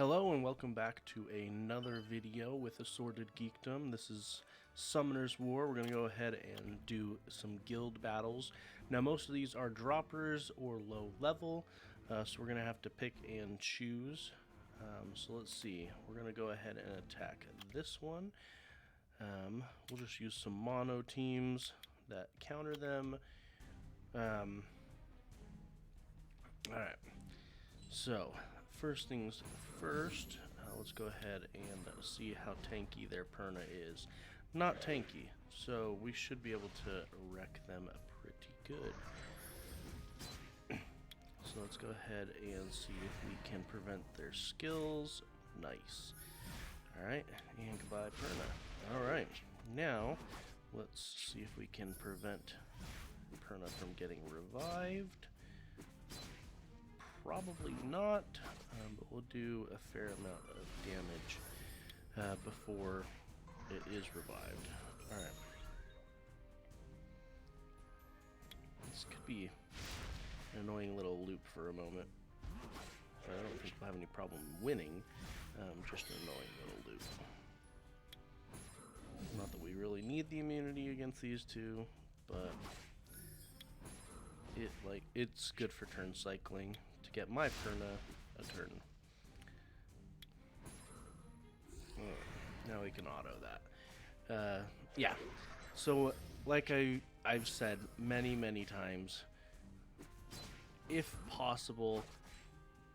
Hello and welcome back to another video with Assorted Geekdom. This is Summoner's War. We're going to go ahead and do some guild battles. Now most of these are droppers or low level, so we're going to have to pick and choose. So let's see, we're going to go ahead and attack this one. We'll just use some mono teams that counter them. Alright, so first things first, let's go ahead and see how tanky their Perna is. Not tanky, so we should be able to wreck them pretty good. So let's go ahead and see if we can prevent their skills. Nice. Alright, and goodbye Perna. Alright, now let's see if we can prevent Perna from getting revived. Probably not, but we'll do a fair amount of damage before it is revived. Alright. This could be an annoying little loop for a moment. But I don't think we'll have any problem winning. Just an annoying little loop. Not that we really need the immunity against these two, but it's good for turn cycling to get my Perna a turn. Now we can auto that. Yeah. So, like I've said many times, if possible,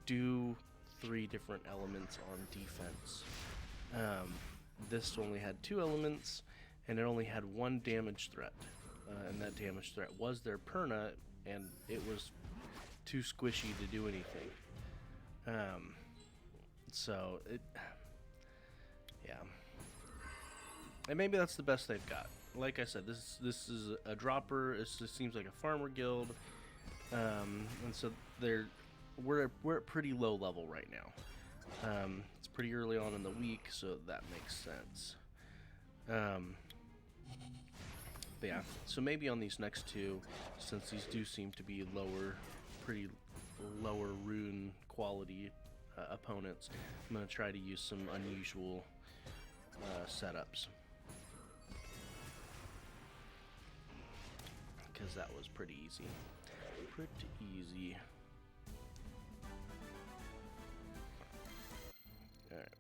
do 3 different elements on defense. This only had 2 elements, and it only had 1 damage threat, and that damage threat was their Perna, and it was too squishy to do anything. So yeah, and maybe that's the best they've got. Like I said, this is a dropper. It seems like a farmer guild, and so we're at pretty low level right now. It's pretty early on in the week, so that makes sense. But yeah, so maybe on these next 2, since these do seem to be pretty lower rune quality opponents, I'm going to try to use some unusual setups. Because that was pretty easy. Pretty easy. Alright.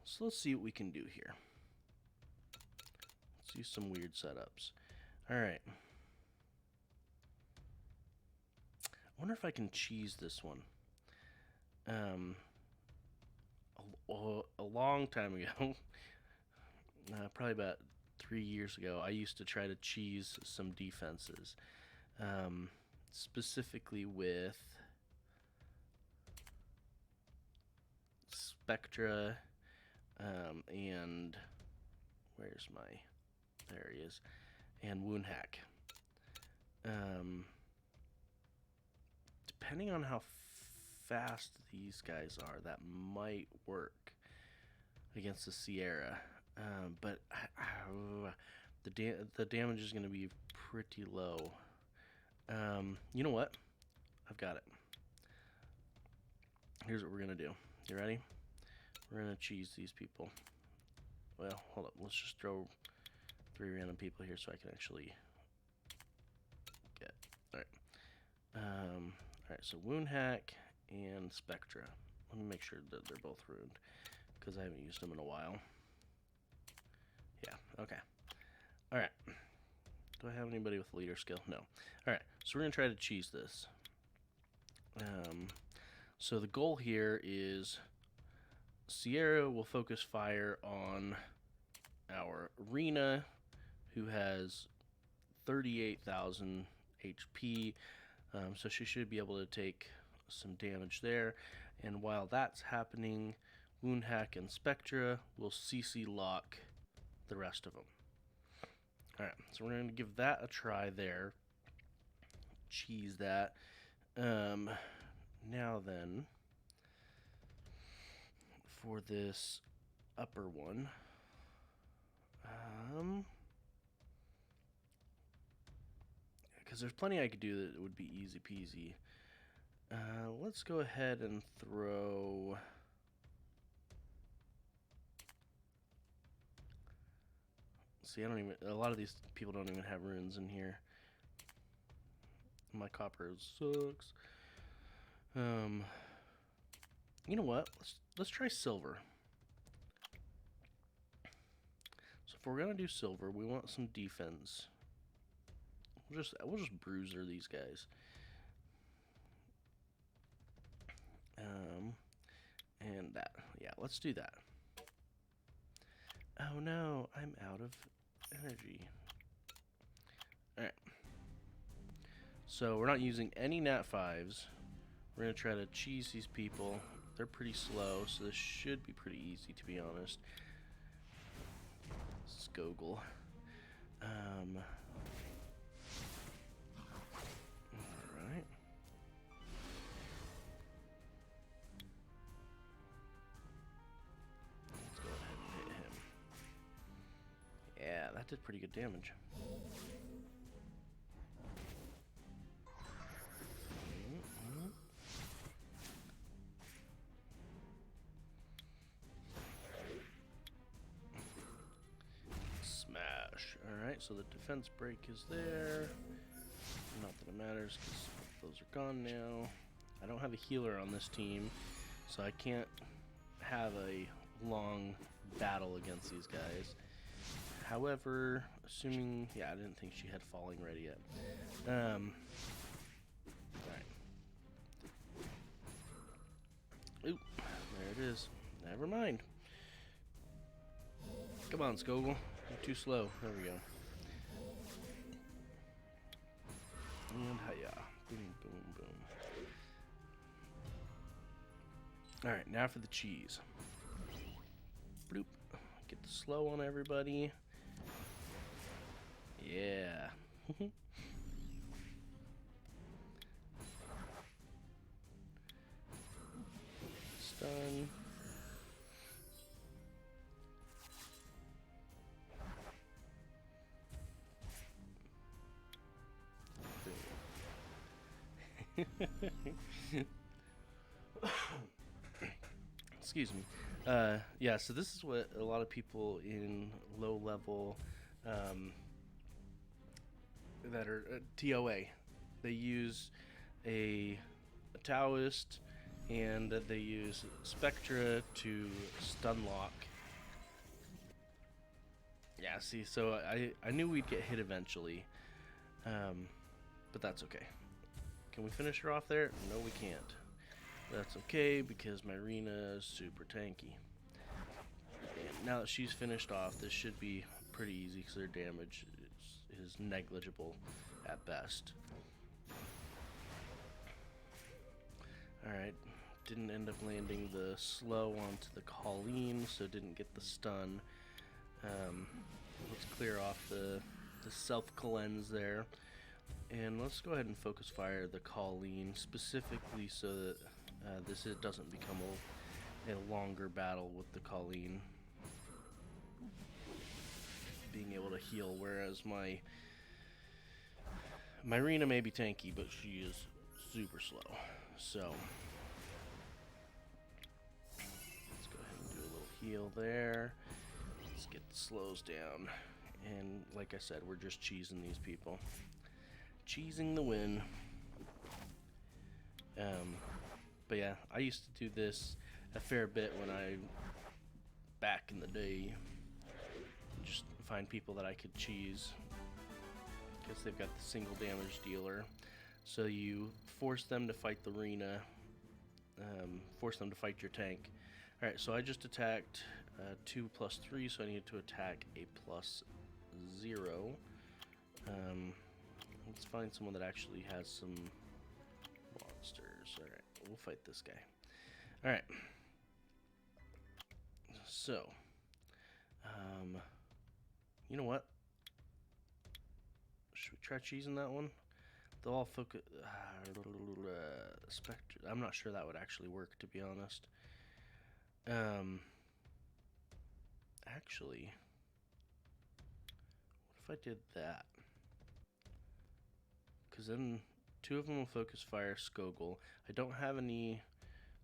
So let's see what we can do here. Let's use some weird setups. Alright. I wonder if I can cheese this one. A long time ago, probably about 3 years ago, I used to try to cheese some defenses. Specifically with Spectra, and where's my... There he is. And Wound Hack. Depending on how fast these guys are, that might work against the Sierra. But the damage is going to be pretty low. You know what? I've got it. Here's what we're going to do. You ready? We're going to cheese these people. Well, hold up. Let's just throw 3 random people here so I can actually get... Alright. Alright, so Wound Hack and Spectra. Let me make sure that they're both ruined, because I haven't used them in a while. Yeah, okay. Alright. Do I have anybody with leader skill? No. Alright, so we're going to try to cheese this. So the goal here is Sierra will focus fire on our Rena, who has 38,000 HP, so she should be able to take some damage there. And while that's happening, Wound Hack and Spectra will CC lock the rest of them. Alright, so we're going to give that a try there. Cheese that. Now then, for this upper one, because there's plenty I could do that would be easy peasy. let's go ahead and throw... See, I don't even... A lot of these people don't even have runes in here. My copper sucks. You know what? Let's try silver. So if we're gonna do silver, we want some defense. We'll just bruiser these guys. And that. Yeah, let's do that. Oh no, I'm out of energy. Alright. So we're not using any nat 5s. We're gonna try to cheese these people. They're pretty slow, so this should be pretty easy, to be honest. Skogel. Alright. Let's go ahead and hit him. Yeah, that did pretty good damage. Alright, so the defense break is there. Not that it matters, because those are gone now. I don't have a healer on this team, so I can't have a long battle against these guys. However, assuming... Yeah, I didn't think she had falling ready yet. Alright. Oop, there it is. Never mind. Come on, Skogel. You're too slow. There we go. And hiya. Boom, boom, boom. Alright, now for the cheese. Bloop. Get the slow on everybody. Yeah. Stun. Excuse me. Yeah, so this is what a lot of people in low level that are TOA, they use a Taoist and they use Spectra to stun lock. Yeah, see, so I knew we'd get hit eventually, but that's okay. Can we finish her off there? No, we can't. That's okay, because my Rena is super tanky. And now that she's finished off, this should be pretty easy, because their damage is negligible at best. Alright, didn't end up landing the slow onto the Colleen, so didn't get the stun. Let's clear off the self-cleanse there. And let's go ahead and focus fire the Colleen, specifically so that this doesn't become a longer battle with the Colleen being able to heal, whereas my Rena may be tanky, but she is super slow. So let's go ahead and do a little heal there. Let's get the slows down, and like I said, we're just cheesing these people. Cheesing the win. But yeah, I used to do this a fair bit when back in the day, just find people that I could cheese because they've got the single damage dealer. So you force them to fight the Rena, force them to fight your tank. Alright, so I just attacked 2 plus 3, so I needed to attack a plus 0. Let's find someone that actually has some monsters. Alright, we'll fight this guy. Alright. So, you know what? Should we try cheesing that one? They'll all focus... Spectre. I'm not sure that would actually work, to be honest. Actually, what if I did that? Because then 2 of them will focus fire Skogul. I don't have any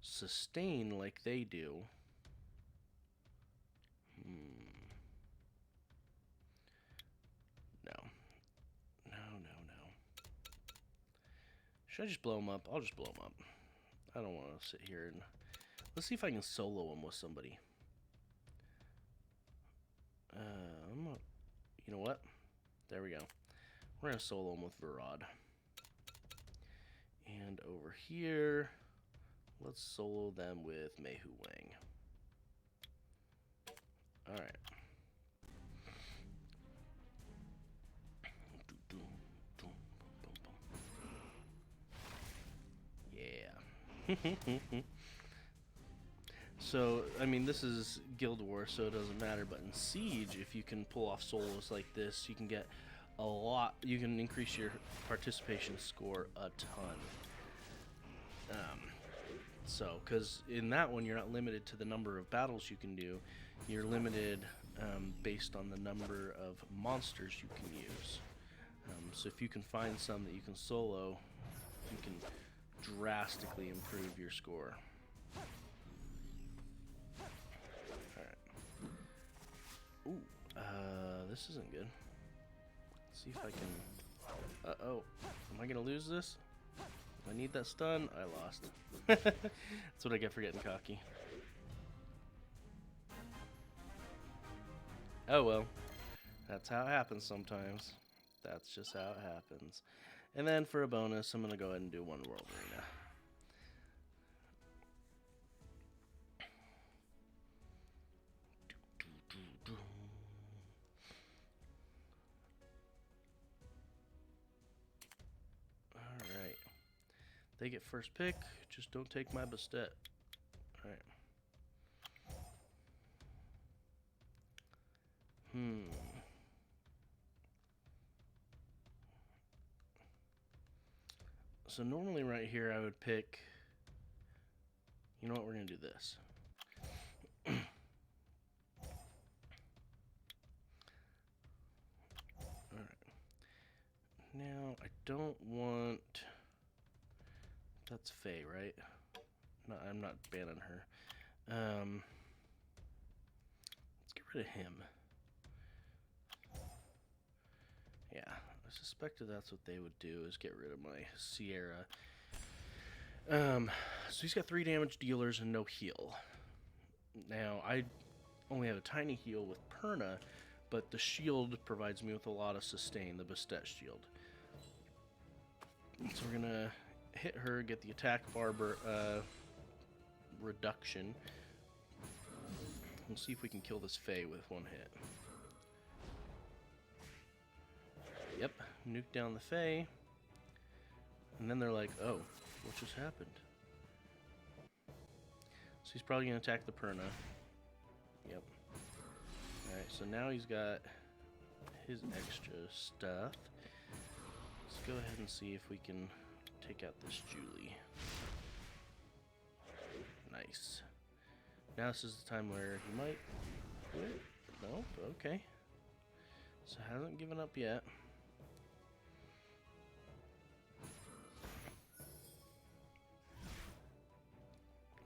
sustain like they do. No. No. Should I just blow them up? I'll just blow them up. I don't want to sit here and... Let's see if I can solo them with somebody. You know what? There we go. We're going to solo them with Varad. And over here, let's solo them with Meihu Wang. Alright. Yeah. So, I mean, this is Guild Wars, so it doesn't matter, but in Siege, if you can pull off solos like this, you can get a lot, you can increase your participation score a ton. Because in that one, you're not limited to the number of battles you can do, you're limited based on the number of monsters you can use. So if you can find some that you can solo, you can drastically improve your score. Ooh, this isn't good. Let's see if I can... Uh-oh. Am I gonna lose this? I need that stun. I lost. That's what I get for getting cocky. Oh well. That's how it happens sometimes. That's just how it happens. And then for a bonus, I'm gonna go ahead and do one World Arena. Alright. They get first pick, just don't take my Bastet. Alright. So normally right here I would pick... You know what, we're going to do this. Alright. Now, I don't want... That's Faye, right? No, I'm not banning her. Let's get rid of him. Yeah, I suspected that's what they would do, is get rid of my Sierra. So he's got 3 damage dealers and no heal. Now, I only have a tiny heal with Perna, but the shield provides me with a lot of sustain, the Bastet shield. So we're gonna hit her, get the attack bar reduction. We'll see if we can kill this Faye with 1 hit. Yep, nuke down the Faye. And then they're like, oh, what just happened? So he's probably going to attack the Perna. Yep. Alright, so now he's got his extra stuff. Let's go ahead and see if we can take out this Julie. Nice. Now this is the time where he might quit. Nope, okay. So hasn't given up yet.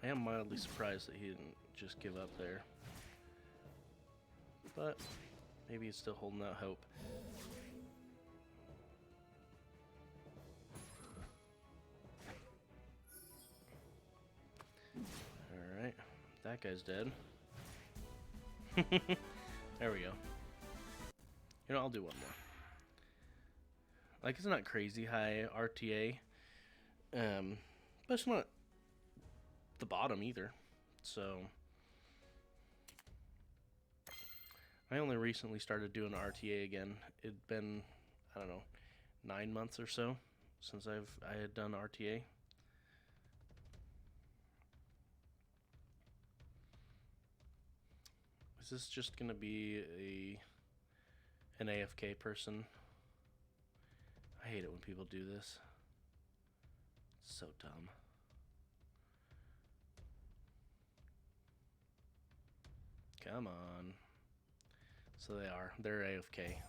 I am mildly surprised that he didn't just give up there. But maybe he's still holding out hope. Alright, that guy's dead. There we go. You know, I'll do one more. Like, it's not crazy high RTA. But it's not the bottom either. So I only recently started doing RTA again. It'd been, I don't know, 9 months or so since I had done RTA. Is this just gonna be an AFK person? I hate it when people do this. It's so dumb. Come on. So they are. They're AFK.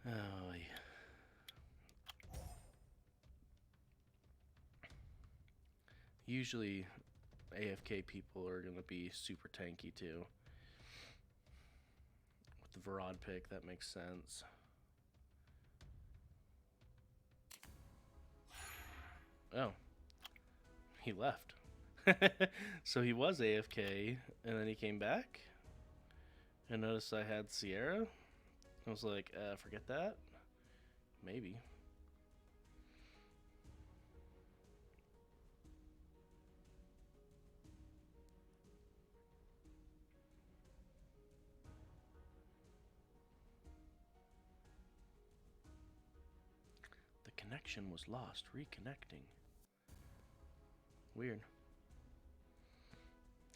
Oh, yeah. Usually AFK people are going to be super tanky too. With the Varad pick, that makes sense. Oh. He left. So he was AFK, and then he came back. And noticed I had Sierra. I was like, forget that. Maybe. The connection was lost. Reconnecting. Weird.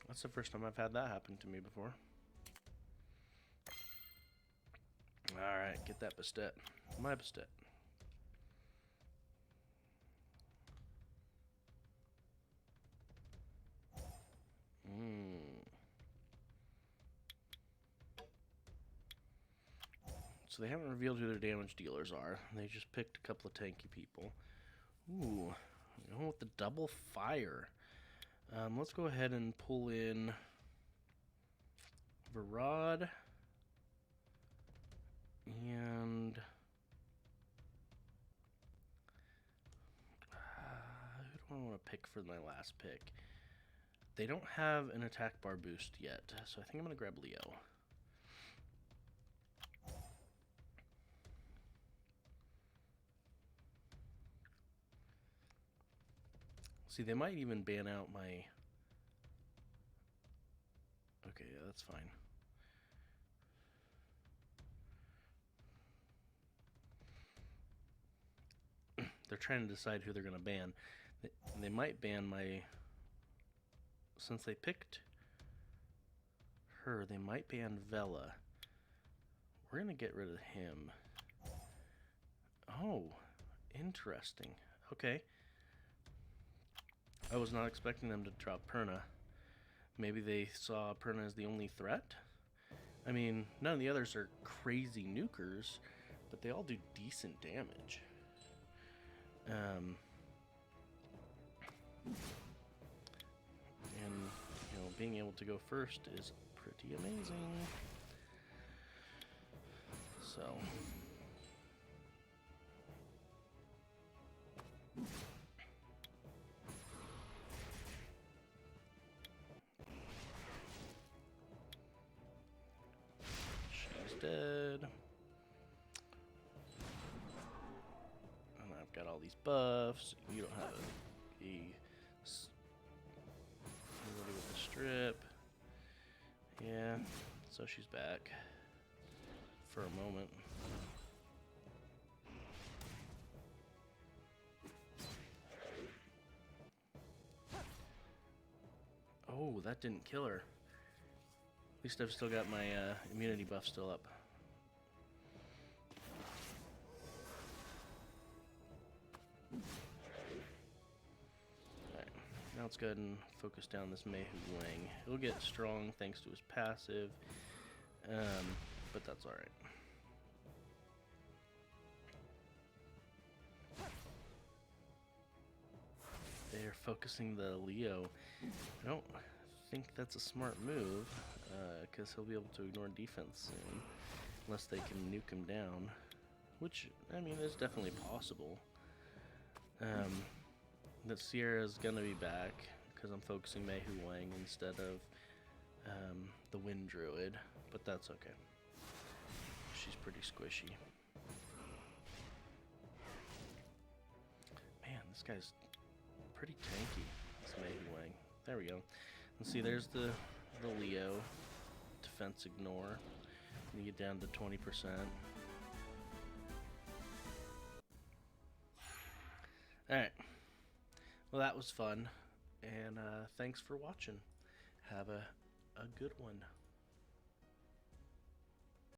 That's the first time I've had that happen to me before. Alright, get that Bastet. My Bastet. So they haven't revealed who their damage dealers are. They just picked a couple of tanky people. Ooh, going with the double fire. Let's go ahead and pull in Varad and who do I want to pick for my last pick? They don't have an attack bar boost yet, so I think I'm going to grab Leo. See, they might even ban out my... Okay, yeah, that's fine. They're trying to decide who they're going to ban. They might ban my... Since they picked her, they might ban Vela. We're going to get rid of him. Oh, interesting. Okay. I was not expecting them to drop Perna. Maybe they saw Perna as the only threat? I mean, none of the others are crazy nukers, but they all do decent damage. And, you know, being able to go first is pretty amazing. So... dead. And I've got all these buffs. You don't have the ability with the strip. Yeah, so she's back for a moment. Oh, that didn't kill her. At least I've still got my immunity buff still up. Alright, now let's go ahead and focus down this Mei Hu Wang. He'll get strong thanks to his passive, but that's alright. They're focusing the Leo. I don't think that's a smart move, because he'll be able to ignore defense soon, unless they can nuke him down, which, I mean, is definitely possible. That Sierra's gonna be back, because I'm focusing Mei Hu Wang instead of the Wind Druid, but that's okay. She's pretty squishy. Man, this guy's pretty tanky, this Mei Hu Wang. There we go. And see, there's the Leo. Defense ignore. You get down to 20%. Alright. Well, that was fun. And thanks for watching. Have a good one.